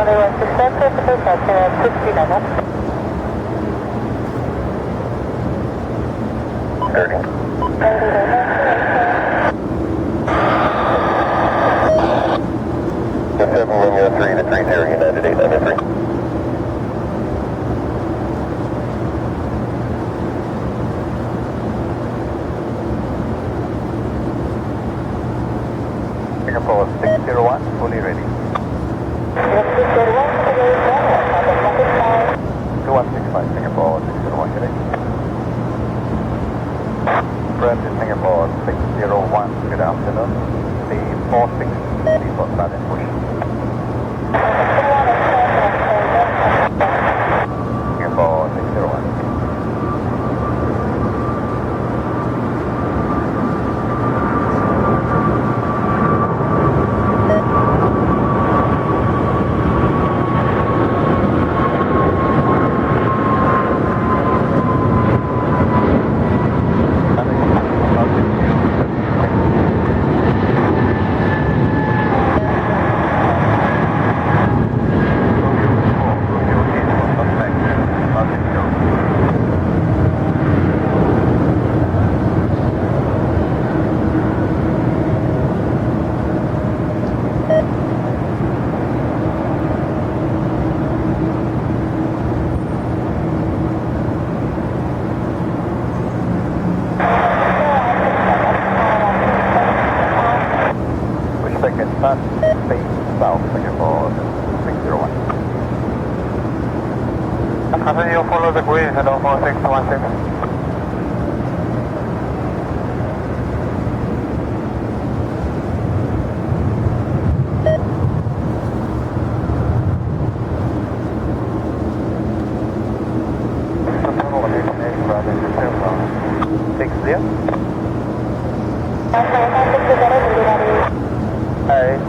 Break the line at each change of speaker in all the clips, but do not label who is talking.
runway 16 left, approach 60 level.
30. 7 Romeo 3 to 30 United 893. Singapore 601, fully ready. 2165, Singapore 601, get it. Friend in Singapore 601, good afternoon. C46, for start and push. Singapore 601.
Continue follow the grid, hello 4616.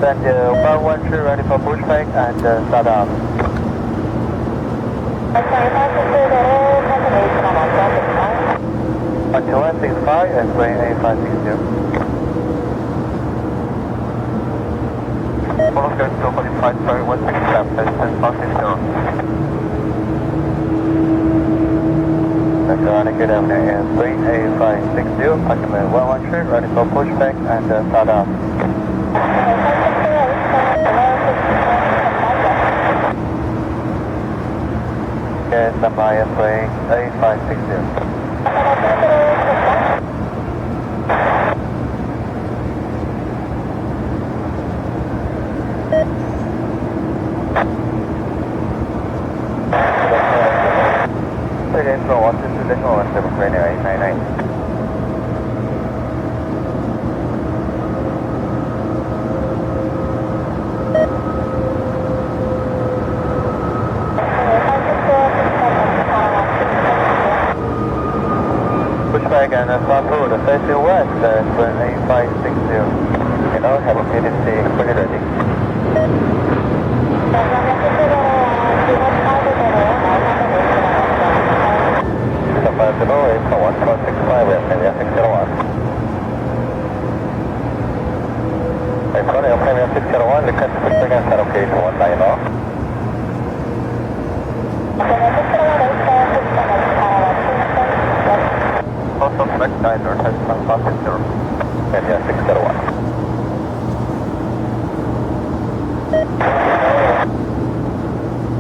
Send 113 ready for pushback and start up. Until 165 and bring A560. Follow good, go 45, sorry, 167, and 560. Veronica, good afternoon, and bring A560, Pacman 113 ready for pushback and start up. Okay, stand by and bring A560. Okay, so 122.17 Premier 899. Pushback and front road, facing west, turn A560. You know, have a PDC, fully ready. Supply below is 1465, West Area 601. Sorry, Premier 601, request pushback and start location 190. Also correct diver has some passenger. Area 601.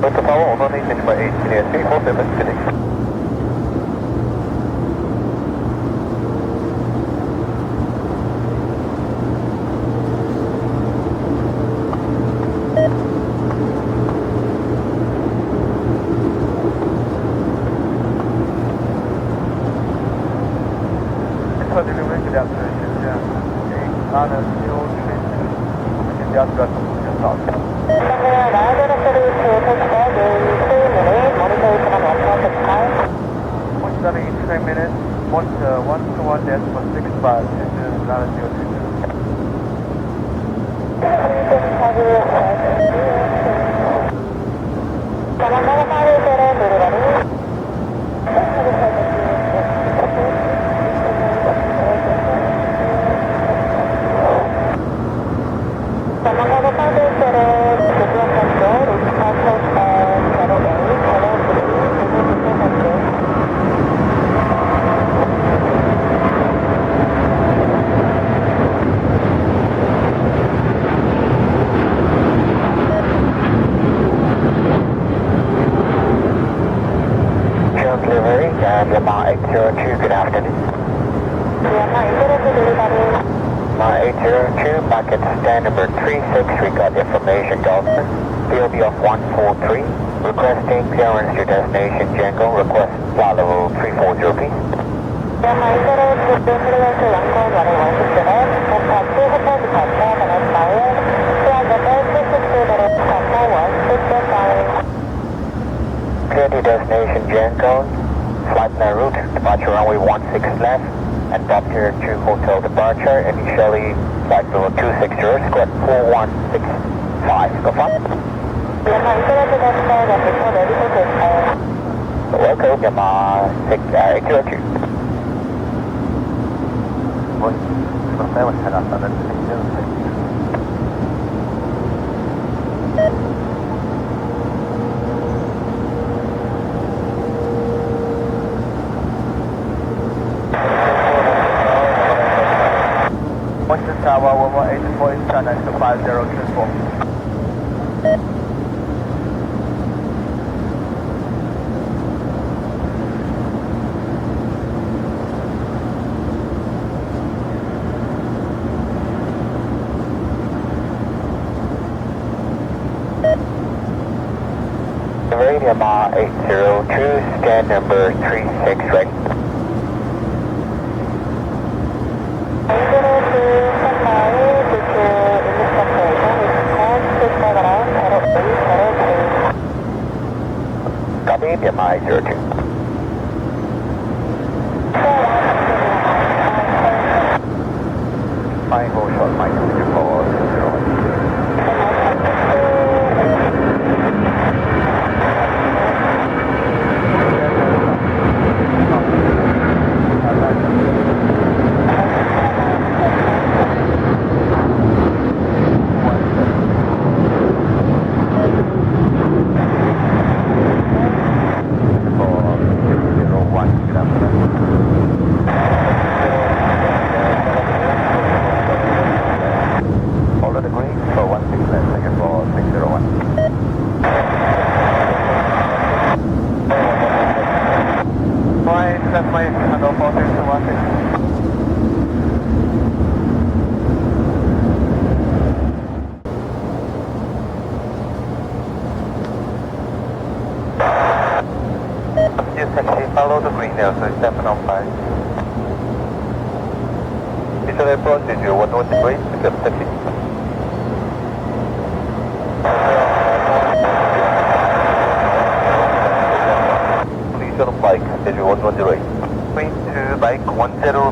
With the power on 186 by 8, clear 347, connect. In 3 minutes, 121 decimal 65, this is not a 0. information, Dolphin. POB of 143. Requesting clearance to destination Django. Request flight level 340, please.
Myanmar Airlines with Bangladesh to Yangon runway 160 and taxi hotel departure and expired. Flight number 262 departure 165.
Clear to destination Django. Flight plan route. Departure runway 16 left. And Doctor to hotel departure. Initially flight level 260. Square 4165. Go far.
Myanmar Airlines to Bangladesh and before ready for takeoff.
Welcome, Myanmar 802.
Western Tower 118 is China to 5024.
Myanmar 802, stand number 36 ready.
802 Myanmar due to English operation is called to fly around 0802.
Copy, Myanmar 802. Fine, hold short, Mike, for 705. Visual approach is 113 degree, accept taxi. Visual bike is 110. Train to bike 10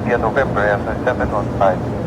via November after 715.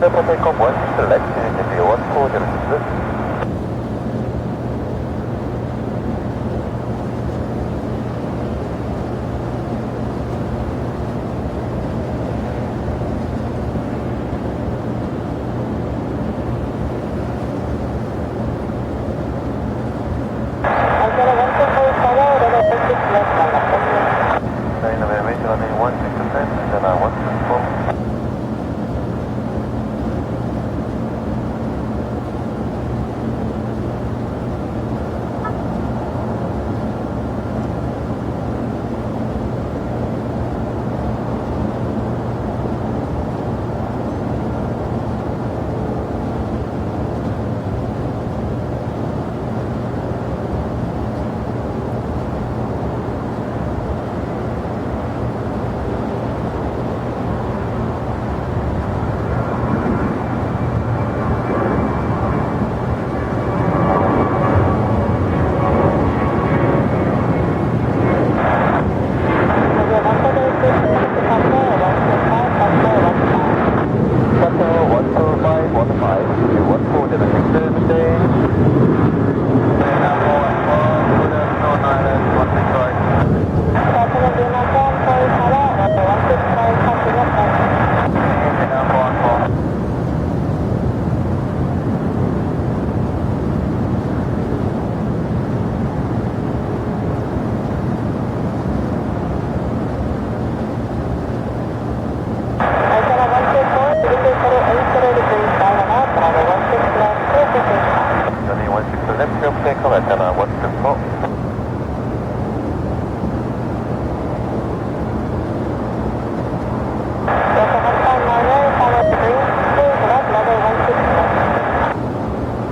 Delta for takeoff 16 select, NJ 1406.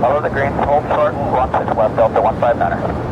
Follow the green, hold short, 16 left, Delta 159er.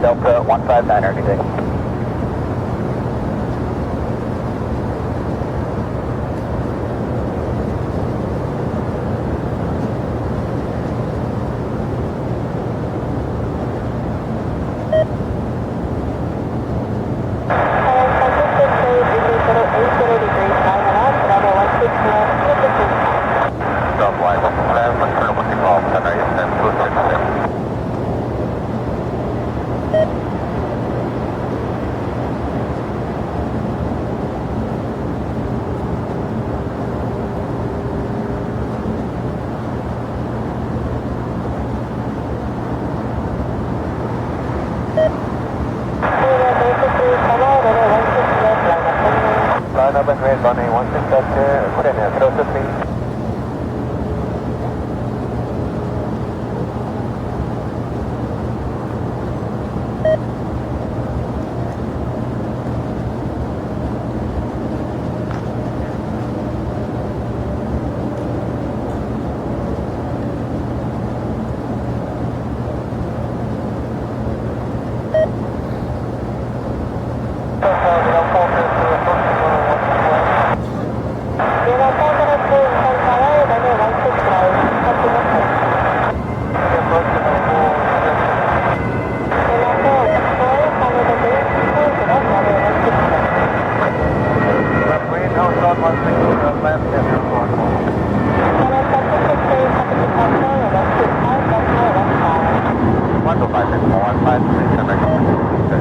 Delta 159er, good day. Line up and raise runway 16 left, 10 closer please.
left and your floor.
Channel 763, copy departure, 125, decimal 15.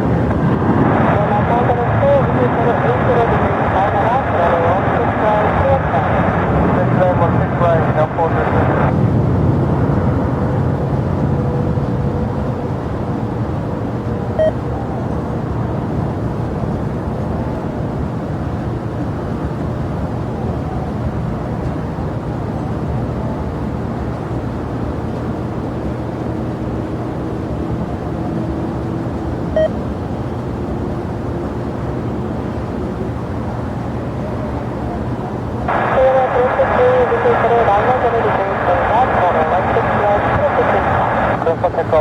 125, 153,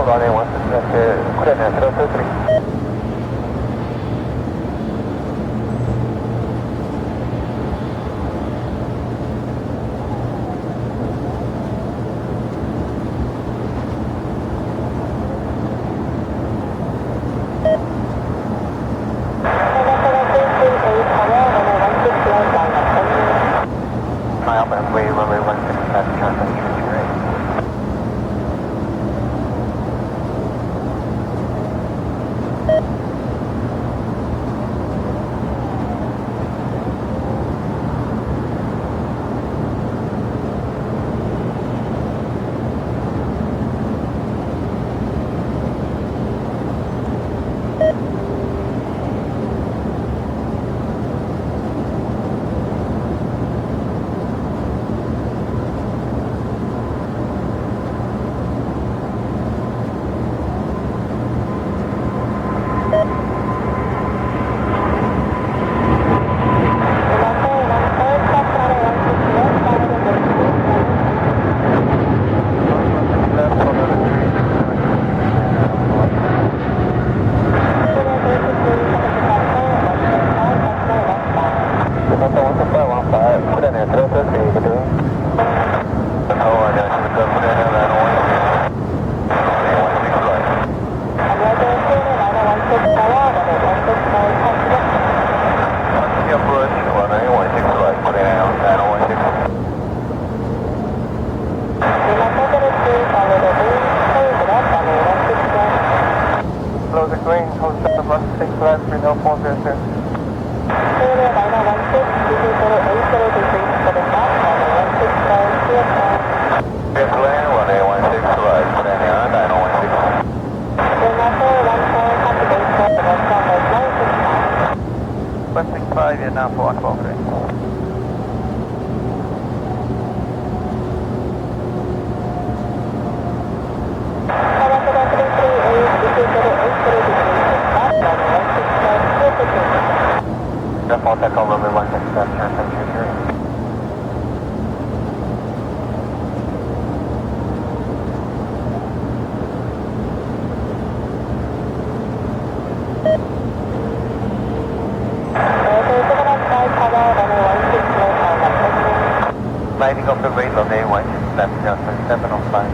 runway 16 clear and 023. Runway 16 left, transfer right. Close the green, hold 7 left, 6 left, 304, sir. West 65, Vietnam 4123. Default echo runway 16 left, transfer 23. Lighting off the radar, runway 16 left, transfer 705.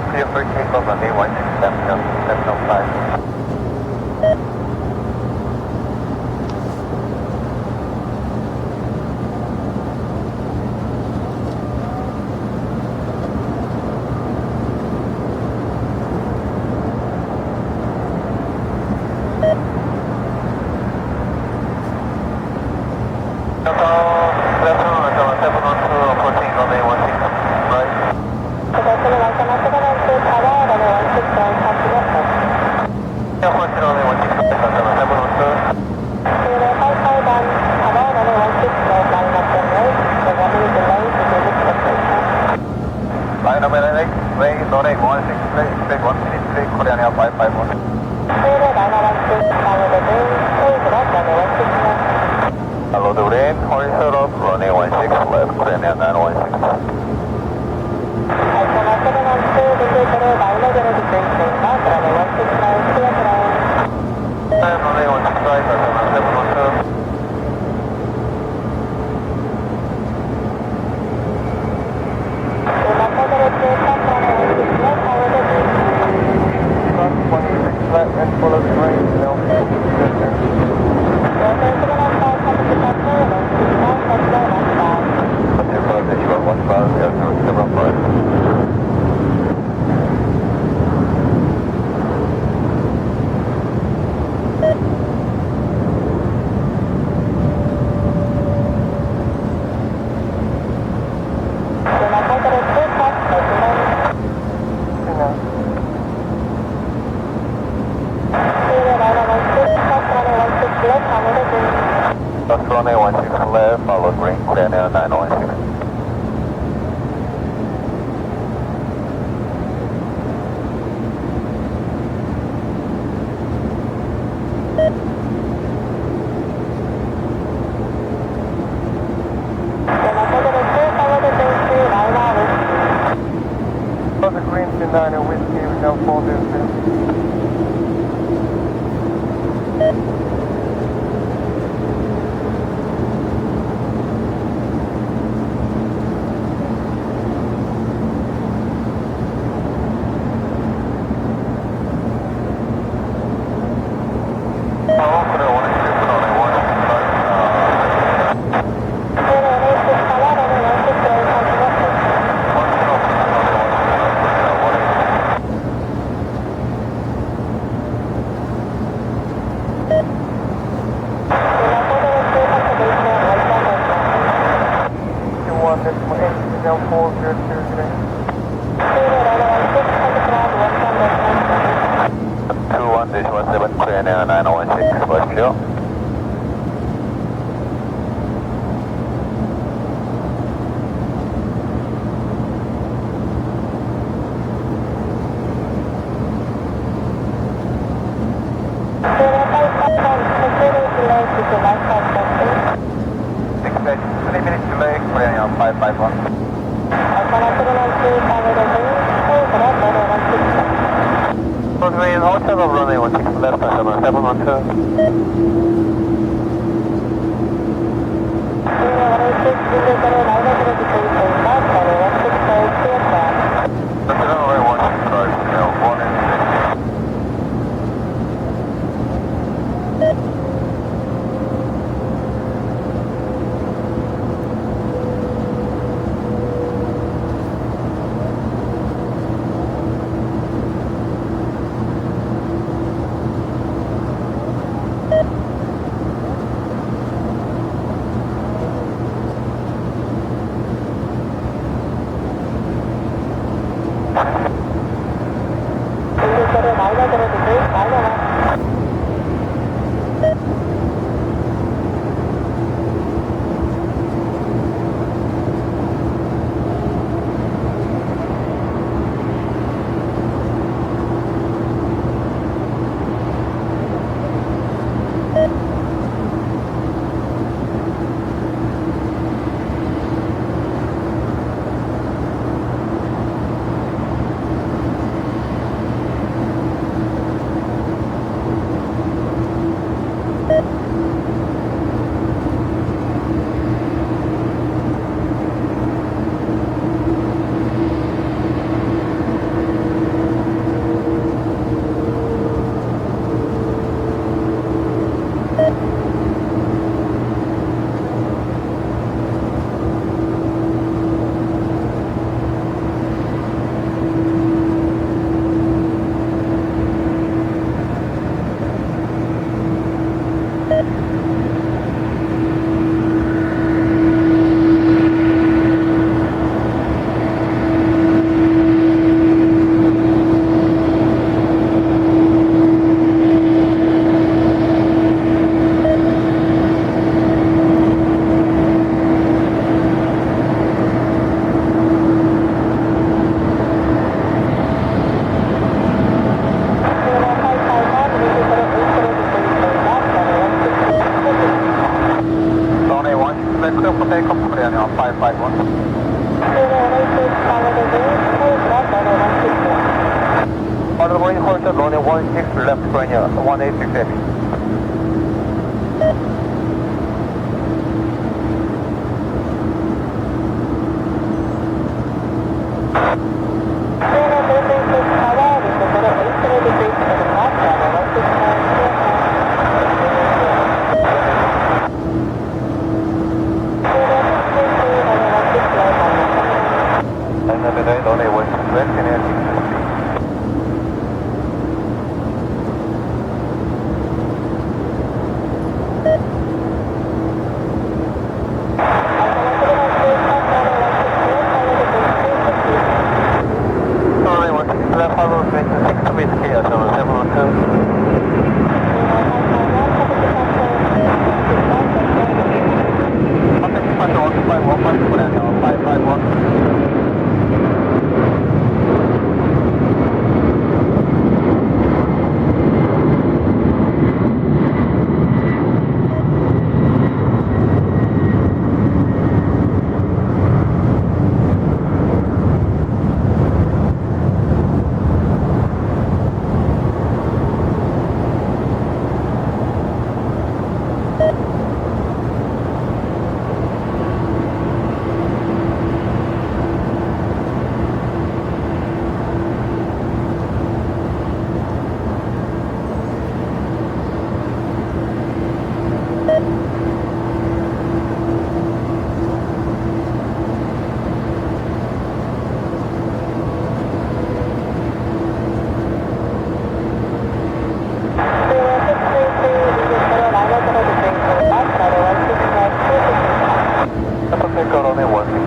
Clear for takeoff runway 16 left, 705. 16 flight, expect 1 minute flight, Korean Air 551.
Zero 916, power the green, hold it up, runway 16 left.
Hello, the green, horizontal up, runway 16 left, Korean Air 916.
Alpha 712, indicator 900 degrees, north, runway 16 clear ground.
Runway 16 right, Alpha 712.
Cross 26 flat and follow the range, now.
That's runway 16 left, follow green, Korean Air 916.
Cross the green, Niner Whiskey, now 402. Now 402 today.
21-17, Korean Air 916, was clear. Expect 3 minutes delay, Korean Air 551. Runway in hotel of runway 16 left, 712. That's runway 16 right, now 1 and 6.
takeoff Korean 551. Order boarding hotel runway 16 left Korean 1868. runway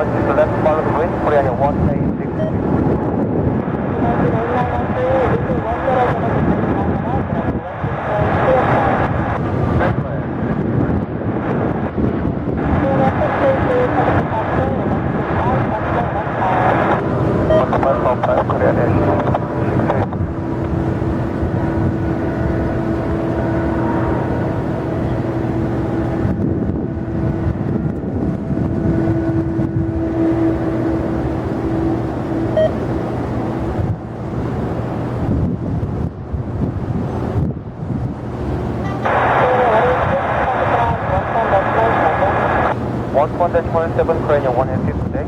16 left Korean 1.27 Korean 180 today.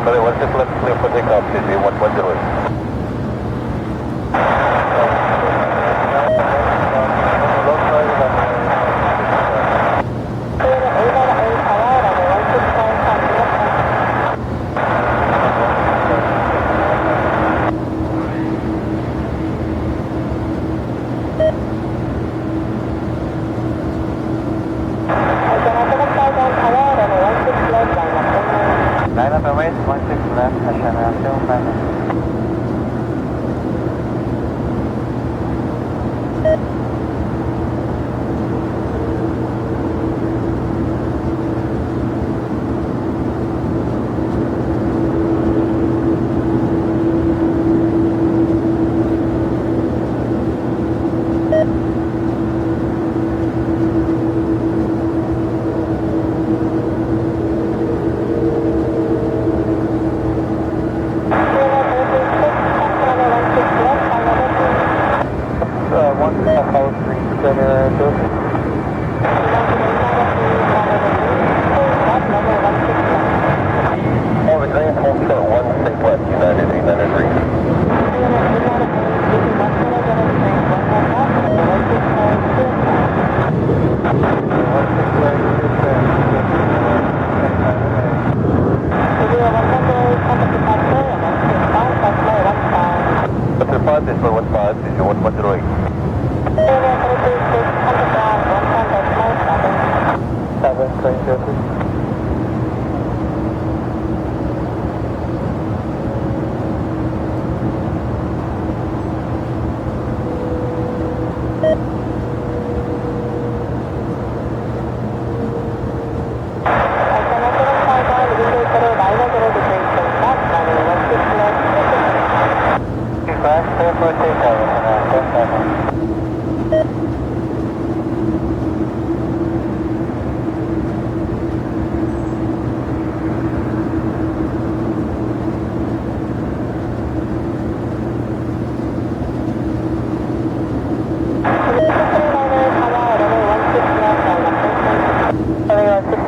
Sorry, 16 left clear for takeoff, CG 110. Line up and wait, 16 left, Hashem,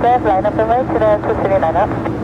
left, line up and right to the 239 up.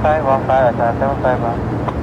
Five, 1 5, 7 5.